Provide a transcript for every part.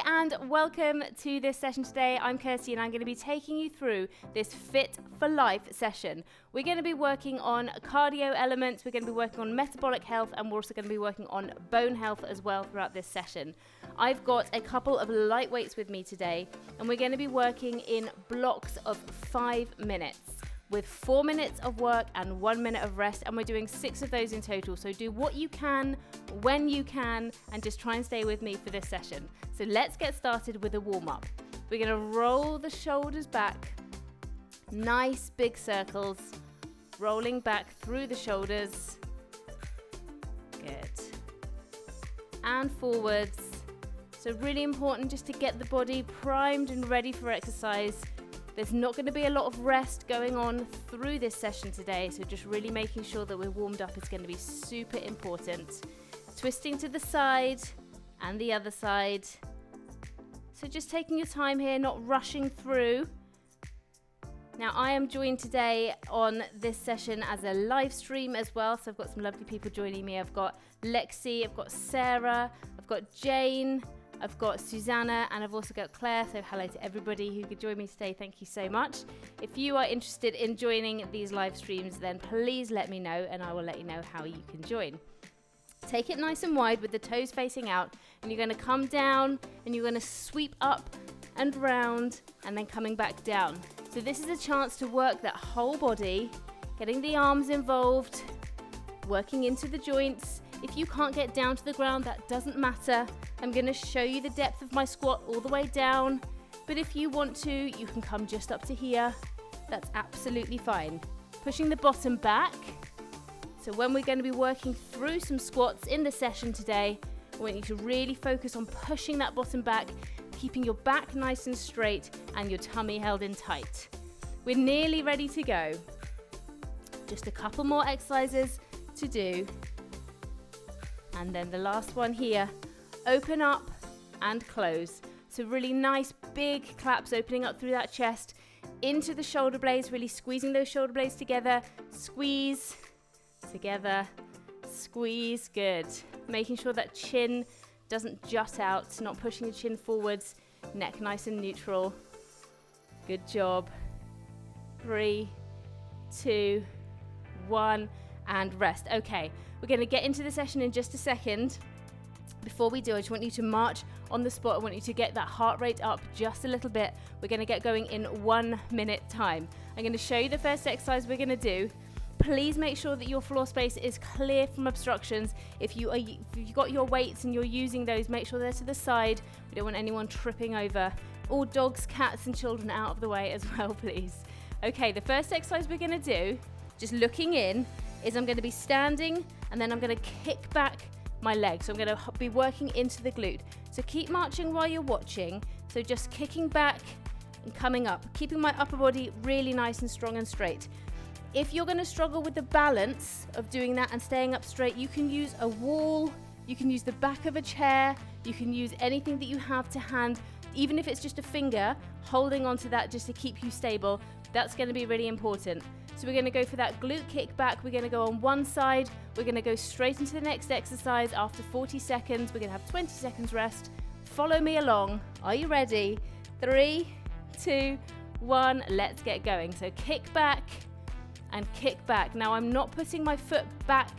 Hi and welcome to this session today. I'm Kirsty and I'm going to be taking you through this Fit for Life session. We're going to be working on cardio elements, we're going to be working on metabolic health, and we're also going to be working on bone health as well throughout this session. I've got a couple of light weights with me today and we're going to be working in blocks of 5 minutes. With 4 minutes of work and 1 minute of rest, and we're doing 6 of those in total. So do what you can, when you can, and just try and stay with me for this session. So let's get started with a warm-up. We're gonna roll the shoulders back, nice big circles, rolling back through the shoulders. Good. And forwards. So really important just to get the body primed and ready for exercise. There's not going to be a lot of rest going on through this session today, so just really making sure that we're warmed up is going to be super important. Twisting to the side and the other side. So just taking your time here, not rushing through. Now I am joined today on this session as a live stream as well, so I've got some lovely people joining me. I've got Lexi, I've got Sarah, I've got Jane, I've got Susanna, and I've also got Claire, so hello to everybody who could join me today. Thank you so much. If you are interested in joining these live streams, then please let me know and I will let you know how you can join. Take it nice and wide with the toes facing out, and you're going to come down and you're going to sweep up and round and then coming back down. So this is a chance to work that whole body, getting the arms involved, working into the joints. If you can't get down to the ground, that doesn't matter. I'm going to show you the depth of my squat all the way down, but if you want to, you can come just up to here. That's absolutely fine. Pushing the bottom back. So when we're going to be working through some squats in the session today, I want you to really focus on pushing that bottom back, keeping your back nice and straight and your tummy held in tight. We're nearly ready to go. Just a couple more exercises to do. And then the last one here, open up and close. So really nice big claps opening up through that chest into the shoulder blades, really squeezing those shoulder blades together. Squeeze, together, squeeze, good. Making sure that chin doesn't jut out, not pushing the chin forwards, neck nice and neutral. Good job. 3, 2, 1, and rest. Okay, we're going to get into the session in just a second. Before we do, I just want you to march on the spot. I want you to get that heart rate up just a little bit. We're going to get going in 1 minute time. I'm going to show you the first exercise we're going to do. Please make sure that your floor space is clear from obstructions. If you've got your weights and you're using those, make sure they're to the side. We don't want anyone tripping over. All dogs, cats and children out of the way as well, please. Okay, the first exercise we're going to do, just looking in, is I'm going to be standing and then I'm going to kick back my legs. So I'm going to be working into the glute. So keep marching while you're watching. So just kicking back and coming up, keeping my upper body really nice and strong and straight. If you're going to struggle with the balance of doing that and staying up straight, you can use a wall, you can use the back of a chair, you can use anything that you have to hand, even if it's just a finger, holding onto that just to keep you stable. That's going to be really important. So we're going to go for that glute kick back. We're going to go on one side. We're going to go straight into the next exercise after 40 seconds. We're going to have 20 seconds rest. Follow me along. Are you ready? 3, 2, 1. Let's get going. So kick back and kick back. Now I'm not putting my foot back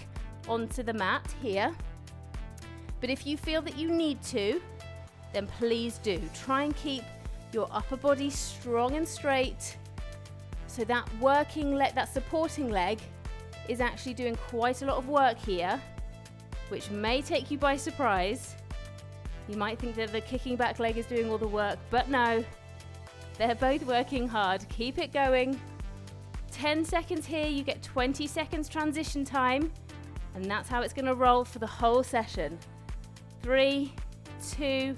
onto the mat here, but if you feel that you need to, then please do. Try and keep your upper body strong and straight. So that working leg, that supporting leg is actually doing quite a lot of work here, which may take you by surprise. You might think that the kicking back leg is doing all the work, but no, they're both working hard. Keep it going. 10 seconds here, you get 20 seconds transition time, and that's how it's gonna roll for the whole session. 3, 2,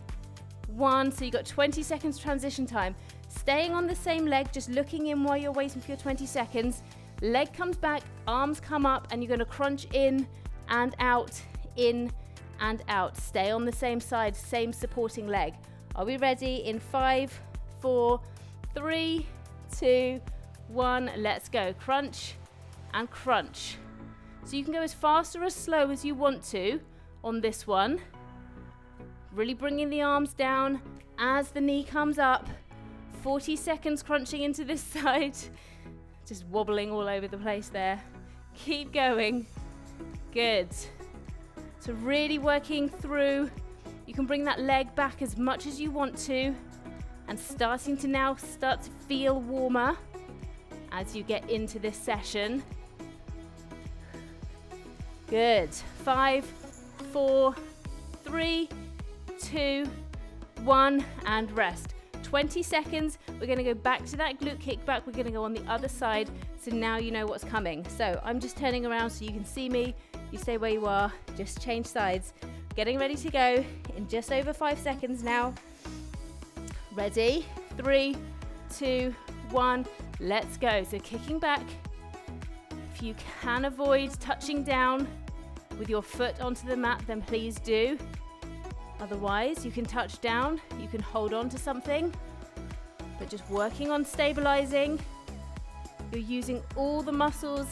1, so you got 20 seconds transition time. Staying on the same leg, just looking in while you're waiting for your 20 seconds. Leg comes back, arms come up, and you're gonna crunch in and out, in and out. Stay on the same side, same supporting leg. Are we ready? In 5, 4, 3, 2, 1, let's go. Crunch and crunch. So you can go as fast or as slow as you want to on this one. Really bringing the arms down, as the knee comes up, 40 seconds crunching into this side, just wobbling all over the place there. Keep going. Good. So really working through. You can bring that leg back as much as you want to, and starting to now start to feel warmer as you get into this session. Good. 5, 4, 3, 2, 1, and rest. 20 seconds. We're going to go back to that glute kickback. We're going to go on the other side, so now you know what's coming. So I'm just turning around so you can see me. You stay where you are, just change sides. Getting ready to go in just over 5 seconds now. Ready? 3, 2, 1, let's go. So kicking back. If you can avoid touching down with your foot onto the mat, then please do. Otherwise, you can touch down, you can hold on to something, but just working on stabilizing. You're using all the muscles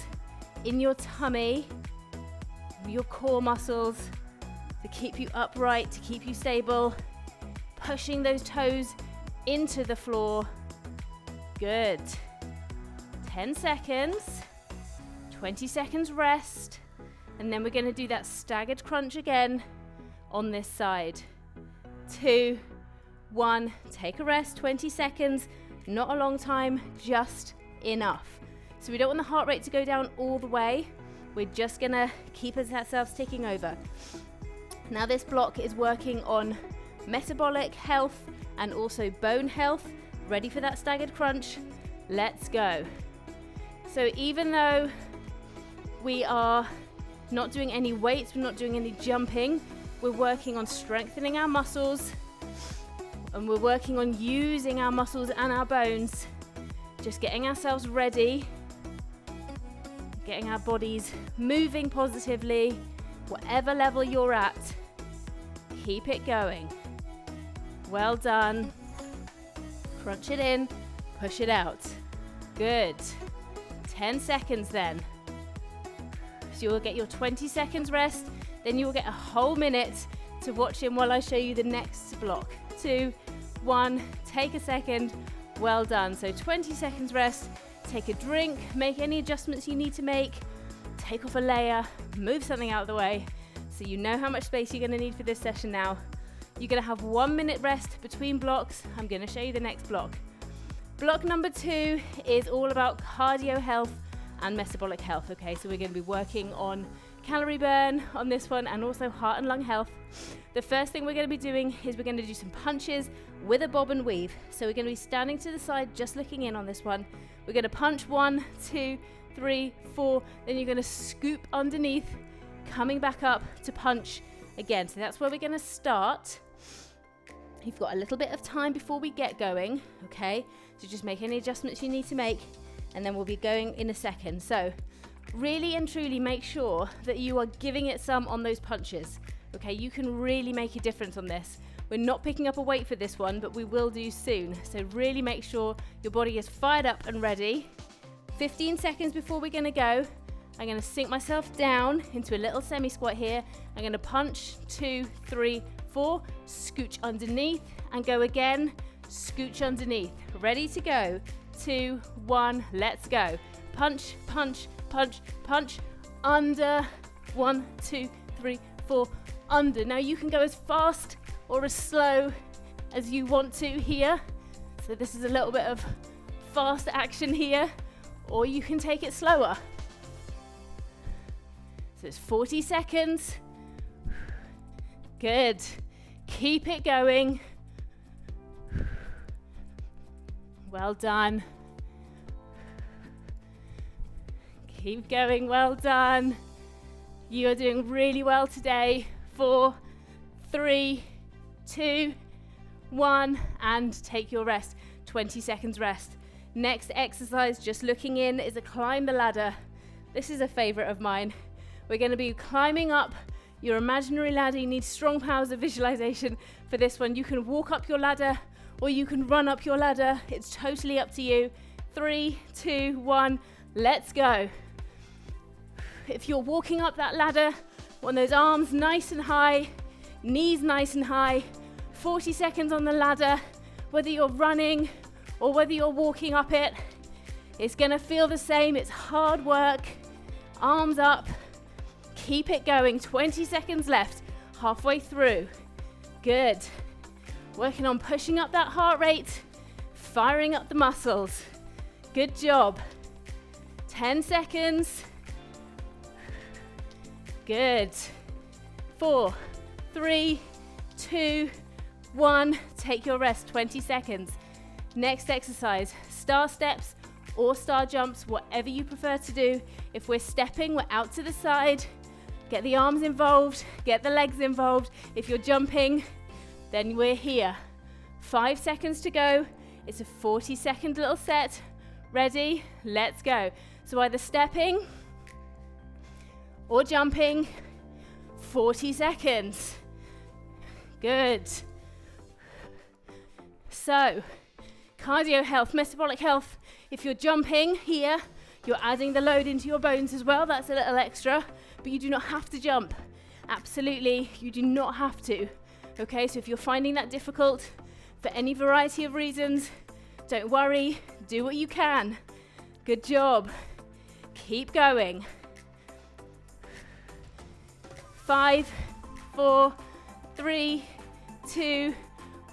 in your tummy, your core muscles, to keep you upright, to keep you stable. Pushing those toes into the floor. Good. 10 seconds. 20 seconds rest. And then we're going to do that staggered crunch again on this side. 2, 1. Take a rest. 20 seconds. Not a long time, just enough. So we don't want the heart rate to go down all the way. We're just going to keep ourselves ticking over. Now this block is working on metabolic health and also bone health. Ready for that staggered crunch? Let's go. So even though we are not doing any weights, we're not doing any jumping, we're working on strengthening our muscles, and we're working on using our muscles and our bones, just getting ourselves ready, getting our bodies moving positively, whatever level you're at. Keep it going. Well done. Crunch it in, push it out. Good. 10 seconds then. So you'll get your 20 seconds rest, then you will get a whole minute to watch in while I show you the next block. 2, 1, take a second. Well done. So 20 seconds rest, take a drink, make any adjustments you need to make, take off a layer, move something out of the way. So you know how much space you're going to need for this session now. You're going to have 1 minute rest between blocks. I'm going to show you the next block. Block number 2 is all about cardio health and metabolic health. Okay, so we're going to be working on calorie burn on this one and also heart and lung health. The first thing we're going to be doing is we're going to do some punches with a bob and weave. So we're going to be standing to the side, just looking in on this one. We're going to punch 1, 2, 3, 4. Then you're going to scoop underneath, coming back up to punch again. So that's where we're going to start. You've got a little bit of time before we get going, okay? So just make any adjustments you need to make, and then we'll be going in a second. So really and truly make sure that you are giving it some on those punches, okay? You can really make a difference on this. We're not picking up a weight for this one, but we will do soon. So really make sure your body is fired up and ready. 15 seconds before we're gonna go, I'm gonna sink myself down into a little semi-squat here. I'm gonna punch, 2, 3, 4, scooch underneath, and go again, scooch underneath. Ready to go, 2, 1, let's go. Punch, punch, punch, punch, under, 1, 2, 3, 4, under. Now you can go as fast or as slow as you want to here. So this is a little bit of fast action here, or you can take it slower. So it's 40 seconds. Good. Keep it going. Well done. Keep going. Well done. You are doing really well today. 4, 3, 2, 1, and take your rest. 20 seconds rest. Next exercise, just looking in, is a climb the ladder. This is a favorite of mine. We're going to be climbing up your imaginary ladder. You need strong powers of visualization for this one. You can walk up your ladder or you can run up your ladder. It's totally up to you. 3, 2, 1, let's go. If you're walking up that ladder, want those arms nice and high, knees nice and high, 40 seconds on the ladder, whether you're running or whether you're walking up it, it's gonna feel the same. It's hard work. Arms up. Keep it going. 20 seconds left. Halfway through. Good. Working on pushing up that heart rate, firing up the muscles. Good job. 10 seconds. Good. 4, 3, 2, 1. Take your rest, 20 seconds. Next exercise, star steps or star jumps, whatever you prefer to do. If we're stepping, we're out to the side. Get the arms involved, get the legs involved. If you're jumping, then we're here. 5 seconds to go. It's a 40-second little set. Ready? Let's go. So either stepping or jumping. 40 seconds. Good. So, cardio health, metabolic health. If you're jumping here, you're adding the load into your bones as well. That's a little extra, but you do not have to jump. Absolutely, you do not have to. Okay, so if you're finding that difficult for any variety of reasons, don't worry, do what you can. Good job. Keep going. 5, 4, 3, 2,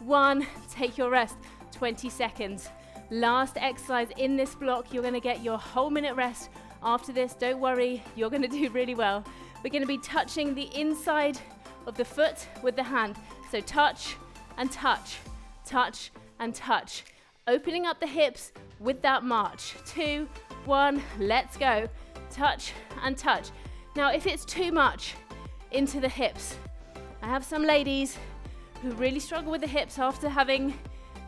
1. Take your rest. 20 seconds. Last exercise in this block. You're going to get your whole minute rest after this. Don't worry, you're going to do really well. We're going to be touching the inside of the foot with the hand. So touch and touch, touch and touch. Opening up the hips with that march. 2, 1, let's go. Touch and touch. Now, if it's too much into the hips, I have some ladies who really struggle with the hips after having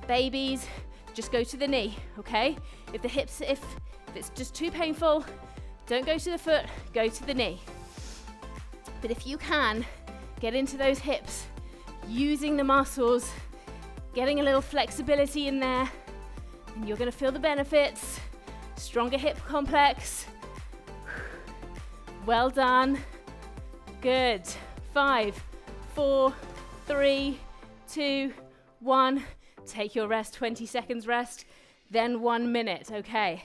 babies. Just go to the knee, okay? If it's just too painful, don't go to the foot, go to the knee. But if you can, get into those hips, using the muscles, getting a little flexibility in there, and you're gonna feel the benefits. Stronger hip complex. Well done. Good. 5, 4, 3, 2, 1. Take your rest, 20 seconds rest, then 1 minute, okay?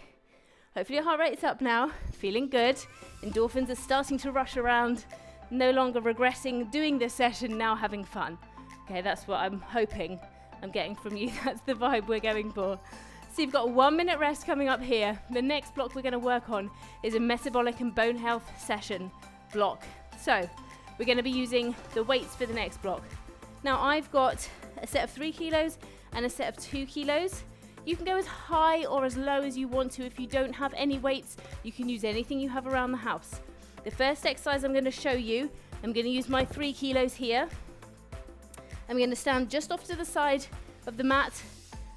Hopefully your heart rate's up now, feeling good. Endorphins are starting to rush around, no longer regressing, doing this session, now having fun. Okay, that's what I'm hoping I'm getting from you. That's the vibe we're going for. So you've got a 1 minute rest coming up here. The next block we're going to work on is a metabolic and bone health session block. So we're going to be using the weights for the next block. Now I've got a set of 3 kilos and a set of 2 kilos. You can go as high or as low as you want to. If you don't have any weights, you can use anything you have around the house. The first exercise I'm going to show you, I'm going to use my 3 kilos here. I'm going to stand just off to the side of the mat,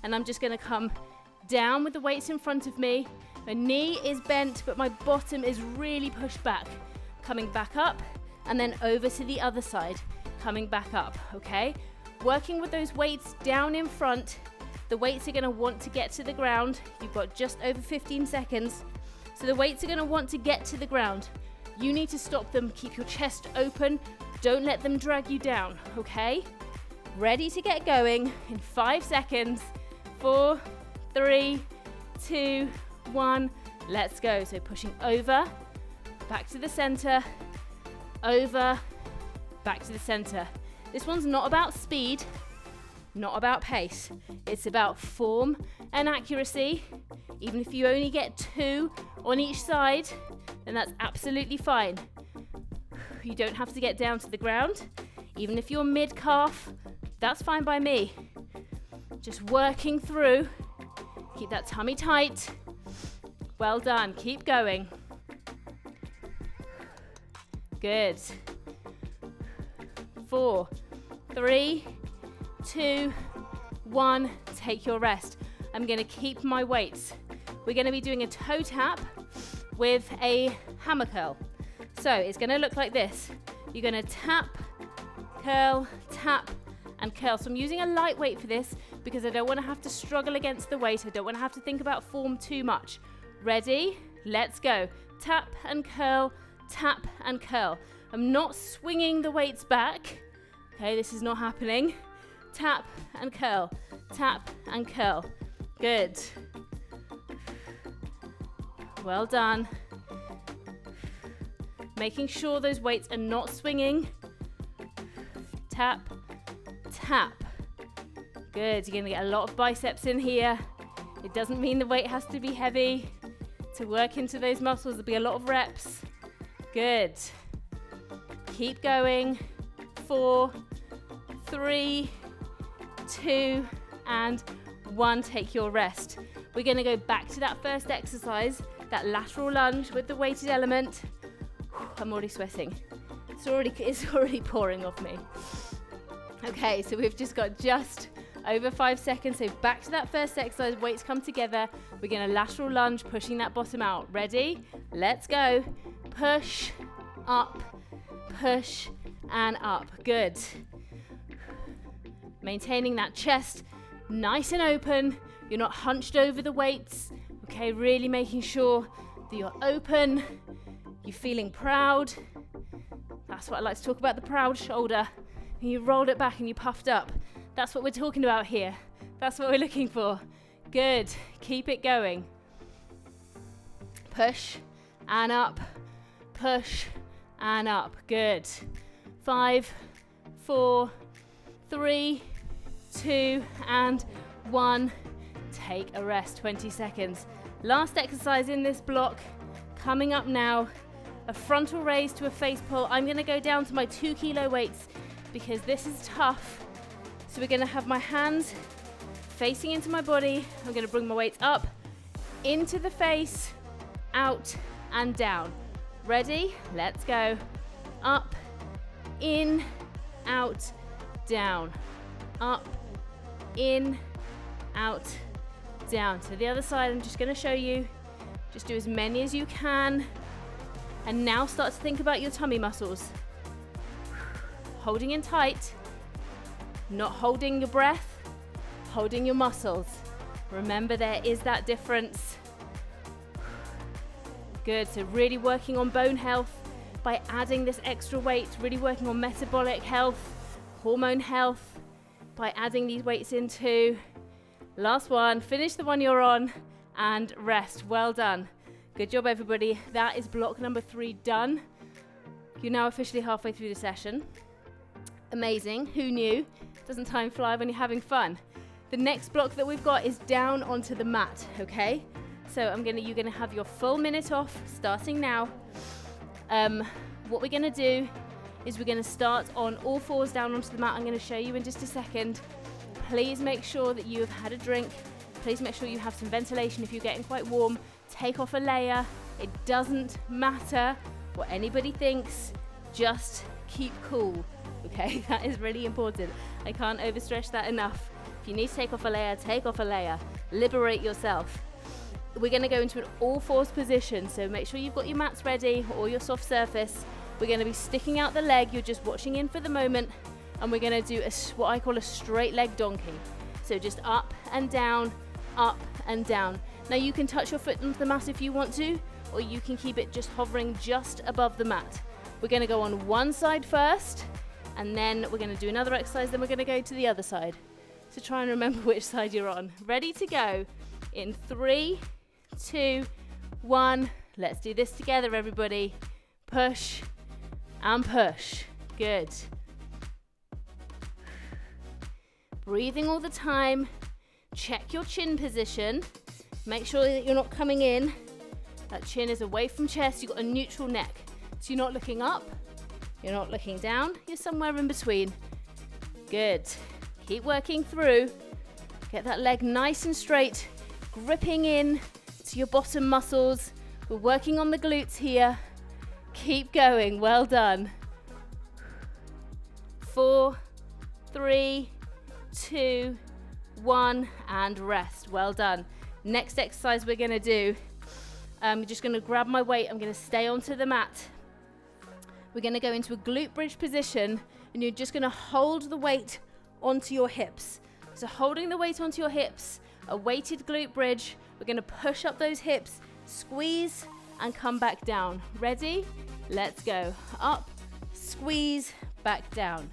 and I'm just going to come down with the weights in front of me. My knee is bent, but my bottom is really pushed back. Coming back up, and then over to the other side, coming back up, okay? Working with those weights down in front. The weights are going to want to get to the ground. You've got just over 15 seconds. So the weights are going to want to get to the ground. You need to stop them. Keep your chest open. Don't let them drag you down, okay? Ready to get going in 5 seconds. 4, 3, 2, 1. Let's go. So pushing over, back to the center, over, back to the center. This one's not about speed, not about pace. It's about form and accuracy. Even if you only get 2 on each side, then that's absolutely fine. You don't have to get down to the ground. Even if you're mid-calf, that's fine by me. Just working through. Keep that tummy tight. Well done. Keep going. Good. 4, 3, 2, 1. Take your rest. I'm going to keep my weights. We're going to be doing a toe tap with a hammer curl. So it's going to look like this. You're going to tap, and curl. So I'm using a light weight for this because I don't want to have to struggle against the weight. I don't want to have to think about form too much. Ready? Let's go. Tap and curl, tap and curl. I'm not swinging the weights back. Okay, this is not happening. tap and curl, tap and curl. Good. Well done. Making sure those weights are not swinging. Tap, tap. Good, you're gonna get a lot of biceps in here. It doesn't mean the weight has to be heavy. To work into those muscles, there'll be a lot of reps. Good. Keep going. 4, 3, 2, and 1. Take your rest. We're gonna go back to that first exercise, that lateral lunge with the weighted element. I'm already sweating. It's already pouring off me. Okay, so we've just got just over 5 seconds. So back to that first exercise, weights come together. We're gonna lateral lunge, pushing that bottom out. Ready? Let's go. Push, up, push, and up. Good. Maintaining that chest nice and open. You're not hunched over the weights. Okay, really making sure that you're open. You're feeling proud. That's what I like to talk about, the proud shoulder. And you rolled it back and you puffed up. That's what we're talking about here. That's what we're looking for. Good. Keep it going. Push and up. Push and up. Good. 5, 4, 3, 2, and 1. Take a rest. 20 seconds. Last exercise in this block. Coming up now. A frontal raise to a face pull. I'm going to go down to my 2 kilo weights because this is tough. So we're going to have my hands facing into my body. I'm going to bring my weights up, into the face, out and down. Ready? Let's go. Up, in, out, down. Up, in, out, down. To the other side, I'm just going to show you. Just do as many as you can. And now start to think about your tummy muscles. Holding in tight, not holding your breath, holding your muscles. Remember, there is that difference. Good, so really working on bone health by adding this extra weight, really working on metabolic health, hormone health by adding these weights in too. Last one, finish the one you're on and rest. Well done. Good job, everybody. That is block number 3 done. You're now officially halfway through the session. Amazing. Who knew? Doesn't time fly when you're having fun? The next block that we've got is down onto the mat, okay? So you're gonna have your full minute off starting now. What we're gonna do is we're gonna start on all fours down onto the mat. I'm gonna show you in just a second. Please make sure that you have had a drink. Please make sure you have some ventilation if you're getting quite warm. Take off a layer. It doesn't matter what anybody thinks. Just keep cool, okay? That is really important. I can't overstress that enough. If you need to take off a layer, take off a layer. Liberate yourself. We're gonna go into an all fours position, so make sure you've got your mats ready or your soft surface. We're gonna be sticking out the leg. You're just watching in for the moment, and we're gonna do what I call a straight leg donkey. So just up and down, up and down. Now you can touch your foot onto the mat if you want to, or you can keep it just hovering just above the mat. We're gonna go on one side first, and then we're gonna do another exercise, then we're gonna go to the other side. So try and remember which side you're on. Ready to go in 3, 2, 1. Let's do this together, everybody. Push and push. Good. Breathing all the time. Check your chin position. Make sure that you're not coming in. That chin is away from chest. You've got a neutral neck. So you're not looking up. You're not looking down. You're somewhere in between. Good. Keep working through. Get that leg nice and straight. Gripping in to your bottom muscles. We're working on the glutes here. Keep going. Well done. 4, 3, 2, 1, and rest. Well done. Next exercise we're going to do, I'm just going to grab my weight. I'm going to stay onto the mat. We're going to go into a glute bridge position, and you're just going to hold the weight onto your hips. So holding the weight onto your hips, a weighted glute bridge. We're going to push up those hips, squeeze, and come back down. Ready? Let's go. Up, squeeze, back down.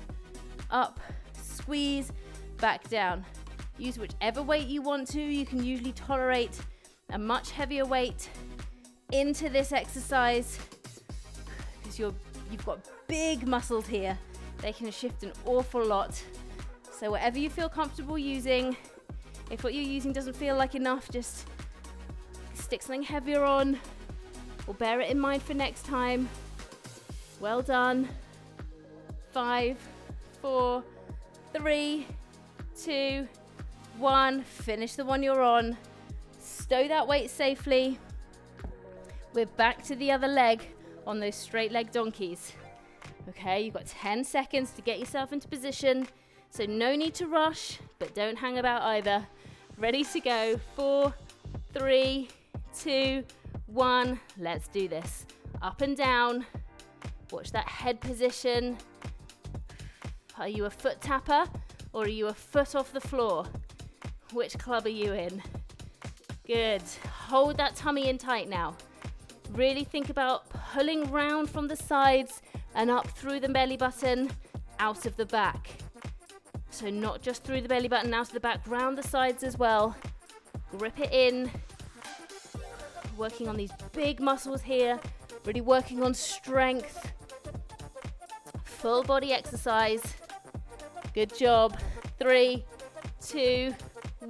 Up, squeeze, back down. Use whichever weight you want to. You can usually tolerate a much heavier weight into this exercise because you've got big muscles here. They can shift an awful lot. So whatever you feel comfortable using, if what you're using doesn't feel like enough, just stick something heavier on, or bear it in mind for next time. Well done. 5, 4, 3, 2, 1. Finish the one you're on. Stow that weight safely. We're back to the other leg on those straight leg donkeys. Okay, you've got 10 seconds to get yourself into position. So no need to rush, but don't hang about either. Ready to go. 4, 3, 2, 1. Let's do this. Up and down. Watch that head position. Are you a foot tapper or are you a foot off the floor? Which club are you in? Good. Hold that tummy in tight now. Really think about pulling round from the sides and up through the belly button, out of the back. So not just through the belly button, out of the back, round the sides as well. Grip it in. Working on these big muscles here. Really working on strength. Full body exercise. Good job. 3, 2,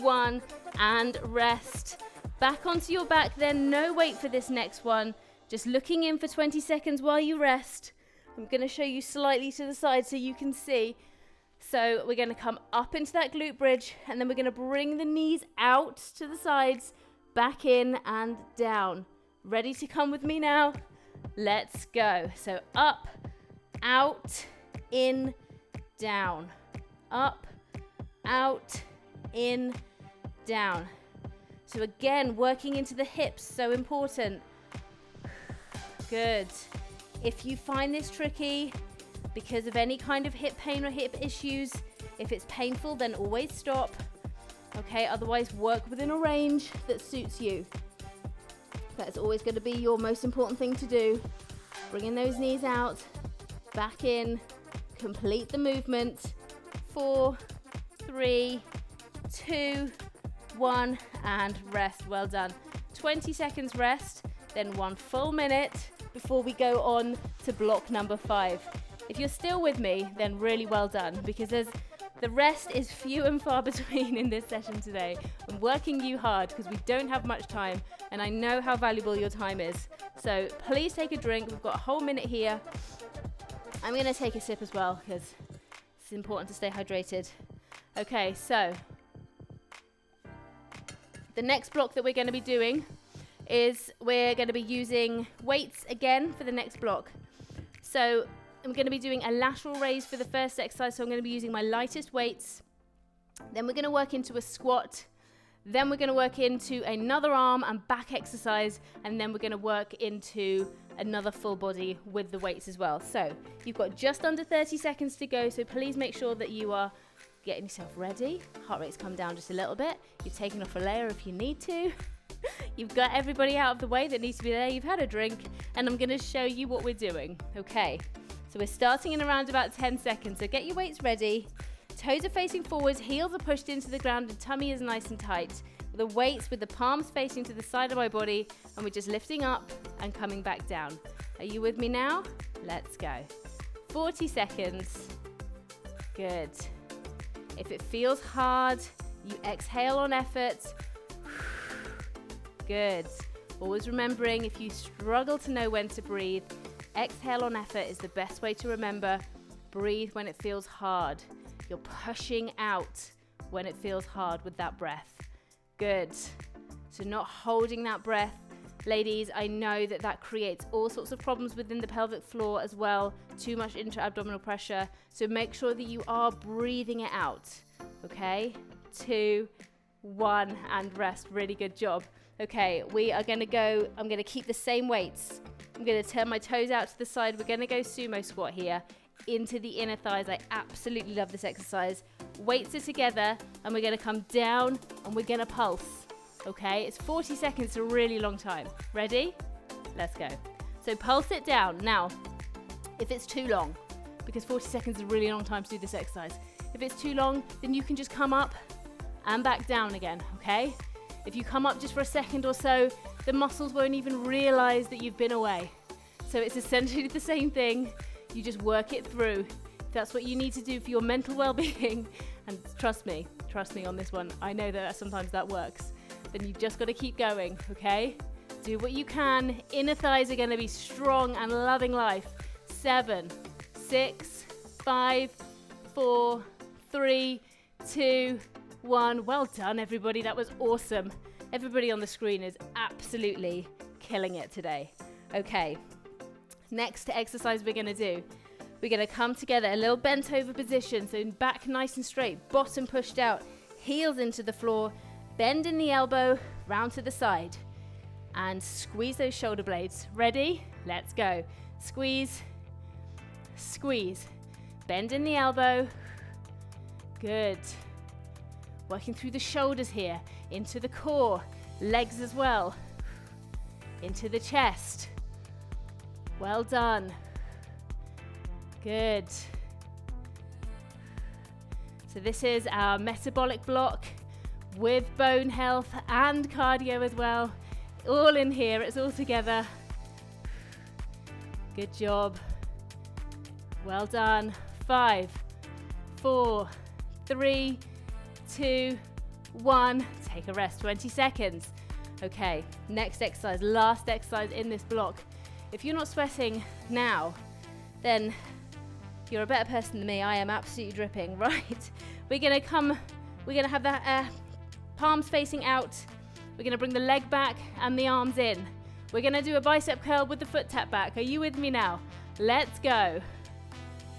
1, and rest. Back onto your back then. No weight for this next one. Just looking in for 20 seconds while you rest. I'm going to show you slightly to the side so you can see. So we're going to come up into that glute bridge, and then we're going to bring the knees out to the sides, back in and down. Ready to come with me now? Let's go. So up, out, in, down. Up, out, in, down. So again, working into the hips, so important. Good. If you find this tricky because of any kind of hip pain or hip issues, if it's painful, then always stop. Okay, otherwise work within a range that suits you. That's always going to be your most important thing to do. Bringing those knees out, back in, complete the movement. 4, 3, 2, 1, and rest. Well done. 20 seconds rest, then 1 full minute before we go on to block number 5. If you're still with me, then really well done, because the rest is few and far between in this session today. I'm working you hard because we don't have much time, and I know how valuable your time is. So please take a drink. We've got a whole minute here. I'm going to take a sip as well because it's important to stay hydrated. Okay, so the next block that we're going to be doing is we're going to be using weights again for the next block. So I'm going to be doing a lateral raise for the first exercise, so I'm going to be using my lightest weights. Then we're going to work into a squat. Then we're going to work into another arm and back exercise, and then we're going to work into another full body with the weights as well. So you've got just under 30 seconds to go, so please make sure that you are getting yourself ready. Heart rate's come down just a little bit. You've taken off a layer if you need to. You've got everybody out of the way that needs to be there. You've had a drink, and I'm going to show you what we're doing. Okay, so we're starting in around about 10 seconds. So get your weights ready. Toes are facing forwards, heels are pushed into the ground, and tummy is nice and tight. The weights with the palms facing to the side of my body, and we're just lifting up and coming back down. Are you with me now? Let's go. 40 seconds. Good. If it feels hard, you exhale on effort. Good. Always remembering, if you struggle to know when to breathe, exhale on effort is the best way to remember. Breathe when it feels hard. You're pushing out when it feels hard with that breath. Good. So not holding that breath. Ladies, I know that that creates all sorts of problems within the pelvic floor as well. Too much intra-abdominal pressure. So make sure that you are breathing it out. Okay? 2, 1, and rest. Really good job. Okay, we are going to go, I'm going to keep the same weights. I'm going to turn my toes out to the side. We're going to go sumo squat here into the inner thighs. I absolutely love this exercise. Weights are together, and we're going to come down and we're going to pulse. Okay, it's 40 seconds, a really long time. Ready? Let's go. So pulse it down. Now, if it's too long, because 40 seconds is a really long time to do this exercise, If it's too long, then you can just come up and back down again, okay? If you come up just for a second or so, the muscles won't even realize that you've been away. So it's essentially the same thing. You just work it through. If that's what you need to do for your mental well-being, and trust me on this one, I know that sometimes that works, then you've just got to keep going, okay? Do what you can. Inner thighs are going to be strong and loving life. 7, 6, 5, 4, 3, 2, 1. Well done, everybody. That was awesome. Everybody on the screen is absolutely killing it today. Okay, next exercise we're going to do. We're going to come together, a little bent over position, so back nice and straight, bottom pushed out, heels into the floor, bend in the elbow, round to the side, and squeeze those shoulder blades. Ready? Let's go. Squeeze, squeeze, bend in the elbow. Good. Working through the shoulders here, into the core, legs as well, into the chest. Well done. Good. So this is our metabolic block with bone health and cardio as well. All in here, it's all together. Good job. Well done. 5, 4, 3, 2, 1. Take a rest, 20 seconds. Okay, next exercise, last exercise in this block. If you're not sweating now, then you're a better person than me. I am absolutely dripping, right? We're gonna have that palms facing out. We're gonna bring the leg back and the arms in. We're gonna do a bicep curl with the foot tap back. Are you with me now? Let's go.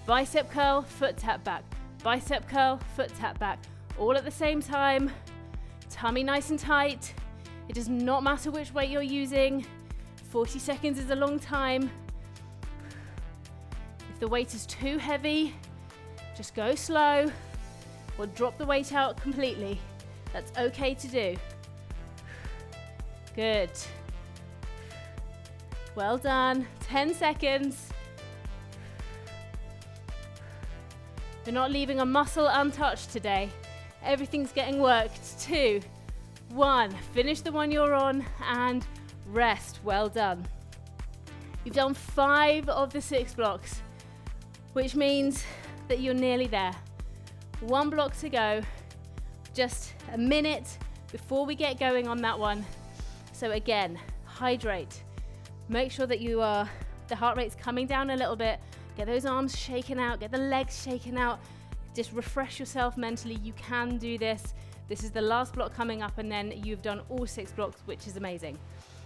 Bicep curl, foot tap back. Bicep curl, foot tap back. All at the same time. Tummy nice and tight. It does not matter which weight you're using. 40 seconds is a long time. If the weight is too heavy, just go slow or drop the weight out completely. That's okay to do. Good. Well done. 10 seconds. You're not leaving a muscle untouched today. Everything's getting worked. 2, 1. Finish the one you're on and rest. Well done. You've done 5 of the 6 blocks, which means that you're nearly there. 1 block to go. Just a minute before we get going on that one. So again, hydrate. Make sure that the heart rate's coming down a little bit. Get those arms shaken out, get the legs shaken out. Just refresh yourself mentally. You can do this. This is the last block coming up, and then you've done all 6 blocks, which is amazing.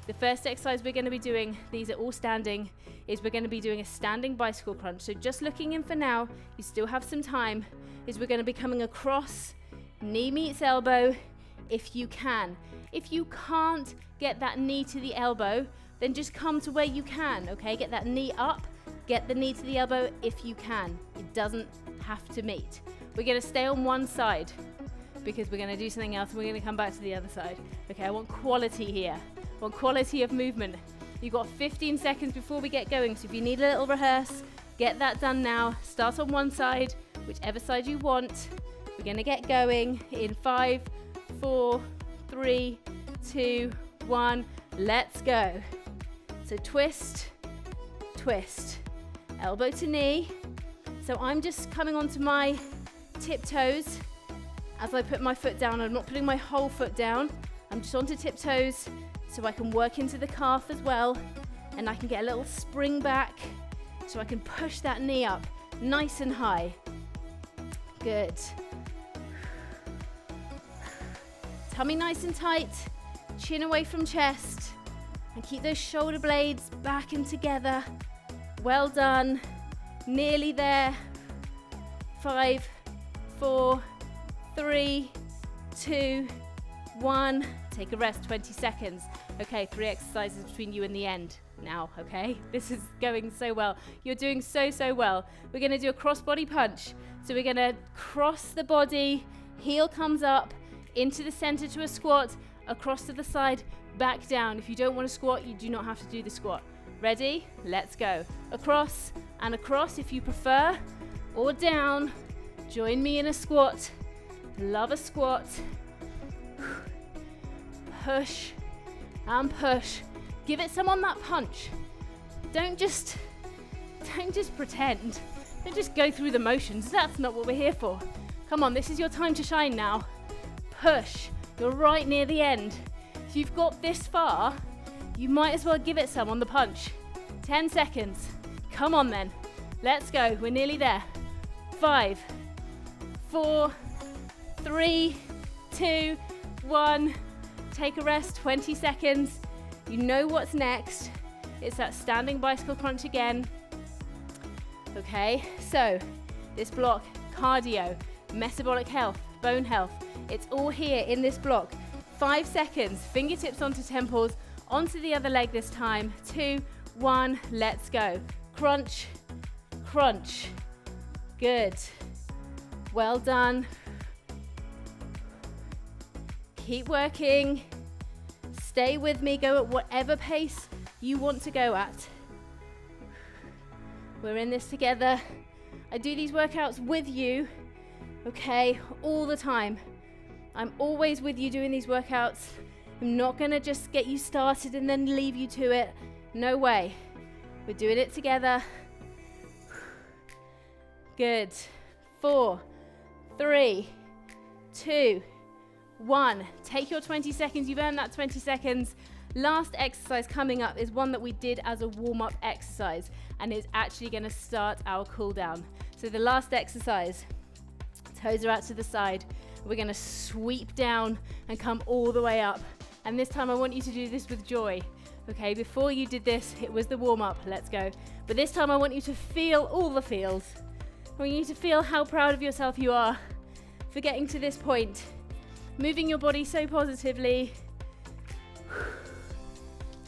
The first exercise we're going to be doing, these are all standing, is we're going to be doing a standing bicycle crunch. So just looking in for now, you still have some time, is we're going to be coming across, knee meets elbow, if you can. If you can't get that knee to the elbow, then just come to where you can, okay? Get that knee up, get the knee to the elbow if you can. It doesn't have to meet. We're going to stay on one side because we're going to do something else and we're going to come back to the other side. Okay, I want quality here. I want quality of movement. You've got 15 seconds before we get going, so if you need a little rehearse, get that done now. Start on one side, whichever side you want. We're going to get going in 5, 4, 3, 2, 1. Let's go. So twist, twist, elbow to knee. So I'm just coming onto my tiptoes as I put my foot down. I'm not putting my whole foot down. I'm just onto tiptoes so I can work into the calf as well, and I can get a little spring back so I can push that knee up nice and high. Good. Tummy nice and tight, chin away from chest, and keep those shoulder blades back and together. Well done. Nearly there. 5, 4, 3, 2, 1. Take a rest, 20 seconds. Okay, 3 exercises between you and the end now, okay? This is going so well. You're doing so well. We're gonna do a cross body punch. So we're gonna cross the body, heel comes up, into the center to a squat, across to the side, back down. If you don't want to squat, you do not have to do the squat. Ready? Let's go. Across and across if you prefer, or down. Join me in a squat. Love a squat. Push and push. Give it some on that punch. Don't just pretend. Don't just go through the motions. That's not what we're here for. Come on, this is your time to shine now. Push. You're right near the end. If you've got this far, you might as well give it some on the punch. 10 seconds. Come on then. Let's go. We're nearly there. 5, 4, 3, 2, 1. Take a rest, 20 seconds. You know what's next. It's that standing bicycle crunch again. Okay, so this block, cardio, metabolic health, bone health, it's all here in this block. 5 seconds, fingertips onto temples, onto the other leg this time. 2, 1, let's go. Crunch, crunch. Good. Well done. Keep working. Stay with me, go at whatever pace you want to go at. We're in this together. I do these workouts with you, okay, all the time. I'm always with you doing these workouts. I'm not gonna just get you started and then leave you to it. No way. We're doing it together. Good. 4, 3, 2, 1. Take your 20 seconds. You've earned that 20 seconds. Last exercise coming up is one that we did as a warm-up exercise, and it's actually going to start our cool down. So the last exercise, toes are out to the side. We're going to sweep down and come all the way up. And this time I want you to do this with joy. Okay, before you did this, it was the warm-up. Let's go. But this time I want you to feel all the feels. I want you to feel how proud of yourself you are for getting to this point. Moving your body so positively.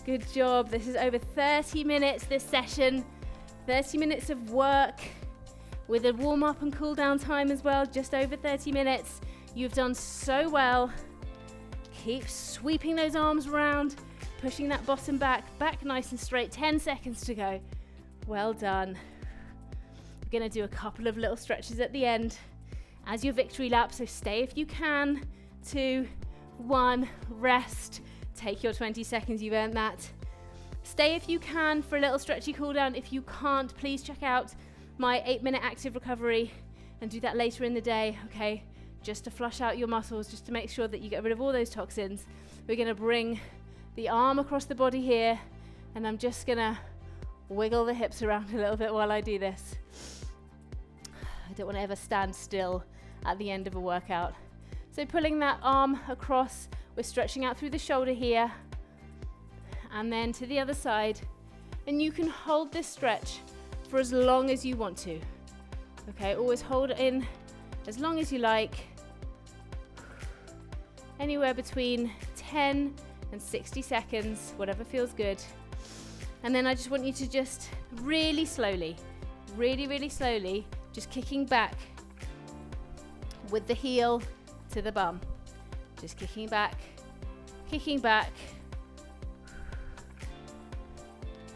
Good job. This is over 30 minutes, this session. 30 minutes of work with a warm-up and cool down time as well, just over 30 minutes. You've done so well. Keep sweeping those arms around, pushing that bottom back nice and straight. 10 seconds to go. Well done. We're going to do a couple of little stretches at the end as your victory lap, so stay if you can. 2, 1, rest. Take your 20 seconds, you've earned that. Stay if you can for a little stretchy cool down. If you can't, please check out my 8-minute active recovery and do that later in the day, okay? Just to flush out your muscles, just to make sure that you get rid of all those toxins. We're gonna bring the arm across the body here, and I'm just gonna wiggle the hips around a little bit while I do this. I don't wanna ever stand still at the end of a workout. So pulling that arm across, we're stretching out through the shoulder here, and then to the other side. And you can hold this stretch for as long as you want to. Okay, always hold it in as long as you like. Anywhere between 10 and 60 seconds, whatever feels good. And then I just want you to just really slowly, really slowly, just kicking back with the heel to the bum. Just kicking back.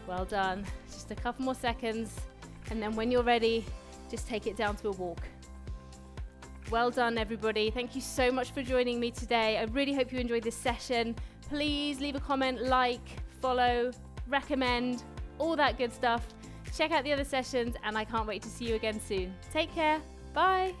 Well done. Just a couple more seconds. And then when you're ready, just take it down to a walk. Well done, everybody. Thank you so much for joining me today. I really hope you enjoyed this session. Please leave a comment, like, follow, recommend, all that good stuff. Check out the other sessions, and I can't wait to see you again soon. Take care. Bye.